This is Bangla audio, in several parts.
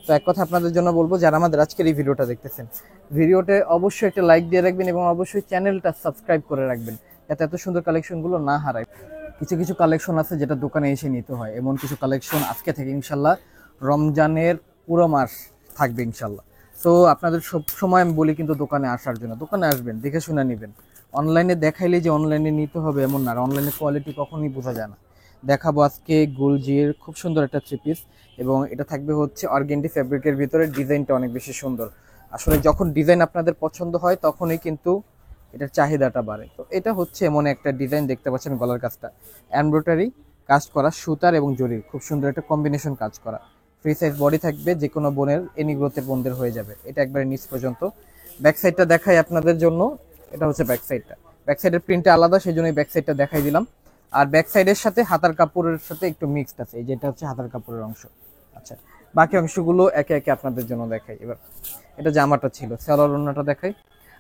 তো এক কথা আপনাদের জন্য বলবো, যারা আমাদের আজকের এই ভিডিওটা দেখতেছেন, ভিডিওতে অবশ্যই একটা লাইক দিয়ে রাখবেন এবং অবশ্যই চ্যানেলটা সাবস্ক্রাইব করে রাখবেন, যাতে এত সুন্দর কালেকশনগুলো না হারায়। কিছু কিছু কালেকশন আছে যেটা দোকানে এসে নিতে হয়, এমন কিছু কালেকশন আজকে থেকে ইনশাল্লাহ রমজানের পুরো মাস থাকবে ইনশাল্লাহ। তো আপনাদের সব সময় আমি বলি কিন্তু দোকানে আসার জন্য, দোকানে আসবেন, দেখে শুনে নেবেন। অনলাইনে দেখাইলে যে অনলাইনে নিতে হবে এমন না, অনলাইনে কোয়ালিটি কখনোই বোঝা যায় না। দেখাবো আজকে গুলজির খুব সুন্দর একটা থ্রি পিস, এবং এটা থাকবে হচ্ছে অর্গেন্ডি ফ্যাব্রিকের ভিতরে। ডিজাইনটা অনেক বেশি সুন্দর। আসলে যখন ডিজাইন আপনাদের পছন্দ হয় তখনই কিন্তু এটার চাহিদাটা বাড়ে। তো এটা হচ্ছে এমন একটা ডিজাইন, দেখতে পাচ্ছেন গলার কাজটা এমব্রয়ডারি কাজ করা, সুতার এবং জরির খুব সুন্দর একটা কম্বিনেশন কাজ করা। ফ্রি সাইজ বডি থাকবে, যে কোনো বোনের এনি গ্রোথের বোনদের হয়ে যাবে। এটা একবারে নিচ পর্যন্ত। ব্যাক সাইডটা দেখাই আপনাদের জন্য। এটা হচ্ছে ব্যাক সাইডটা, ব্যাক সাইডের প্রিন্টটা আলাদা, সেই জন্য ব্যাক সাইডটা দেখাই দিলাম। আর ব্যাক সাইডের সাথে হাতার কাপড়ের সাথে একটু মিক্সড আছে, এই যেটা হচ্ছে হাতার কাপড়ের অংশ। আচ্ছা, বাকি অংশগুলো একে একে আপনাদের জন্য দেখাই। এবার এটা জামাটা ছিল, সালোয়ার ওড়নাটা দেখাই।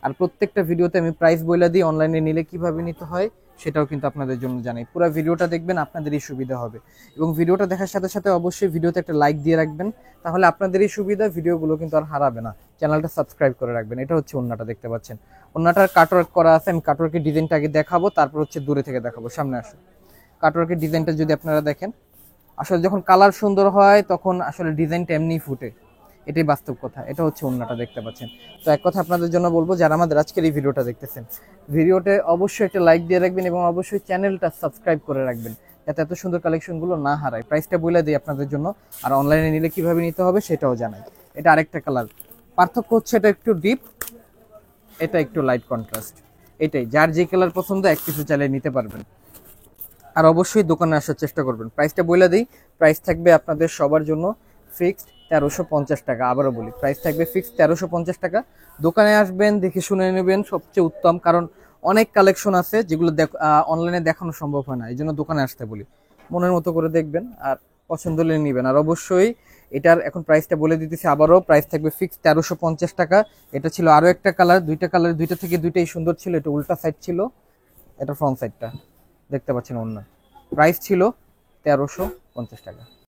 আর প্রত্যেকটা ভিডিওতে আমি প্রাইস বইলা দিই, অনলাইনে নিলে কিভাবে নিতে হয় সেটাও কিন্তু আপনাদের জন্য জানাই। পুরো ভিডিওটা দেখবেন, আপনাদেরই সুবিধা হবে। এবং ভিডিওটা দেখার সাথে সাথে অবশ্যই ভিডিওতে একটা লাইক দিয়ে রাখবেন, তাহলে আপনাদেরই সুবিধা, ভিডিওগুলো কিন্তু আর হারাবে না। চ্যানেলটা সাবস্ক্রাইব করে রাখবেন। এটা হচ্ছে ওড়নাটা, দেখতে পাচ্ছেন ওড়নাটার কাটওয়ার্ক করা আছে। আমি কাটওয়ার্কের ডিজাইনটা আগে দেখাবো, তারপর হচ্ছে দূরে থেকে দেখাবো। সামনে আসুন। কাটওয়ার্কের ডিজাইনটা যদি আপনারা দেখেন, আসলে যখন কালার সুন্দর হয় তখন আসলে ডিজাইনটা এমনি ফুটে, এটাই বাস্তব কথা। এটা হচ্ছে ওড়নাটা, দেখতে পাচ্ছেন। তো এক কথা আপনাদের জন্য বলবো, যারা আমাদের আজকের এই ভিডিওটা দেখতেছেন, ভিডিওতে অবশ্যই একটা লাইক দিয়ে রাখবেন এবং অবশ্যই চ্যানেলটা সাবস্ক্রাইব করে রাখবেন, যাতে এত সুন্দর কালেকশনগুলো না হারায়। প্রাইসটা বলে দিই আপনাদের জন্য, আর অনলাইনে নিলে কিভাবে নিতে হবে সেটাও জানাই। এটা আরেকটা কালার, পার্থক্য হচ্ছে এটা একটু ডিপ, এটা একটু লাইট কন্ট্রাস্ট। এটাই, যার যে কালার পছন্দ এক কিছু চাইলে নিতে পারবেন। আর অবশ্যই দোকানে আসার চেষ্টা করবেন। প্রাইসটা বলে দিই, প্রাইস থাকবে আপনাদের সবার জন্য ফিক্সড 1350 টাকা। আবারও বলি, প্রাইস থাকবে ফিক্সড 1350 টাকা। দোকানে আসবেন, দেখে শুনে নেবেন, সবচেয়ে উত্তম। কারণ অনেক কালেকশন আছে যেগুলো অনলাইনে দেখানো সম্ভব হয় না, এই জন্য দোকানে আসতে বলি। মনের মতো করে দেখবেন আর পছন্দ হলে নেবেন। আর অবশ্যই এটার এখন প্রাইসটা বলে দিতেছি আবারও, প্রাইস থাকবে ফিক্সড 1350 টাকা। এটা ছিল আরও একটা কালার, দুইটা কালার, দুইটা থেকে দুইটাই সুন্দর ছিল। এটা উল্টা সাইড ছিল, এটা ফ্রন্ট সাইডটা, দেখতে পাচ্ছেন। অন্য প্রাইস ছিল 1350 টাকা।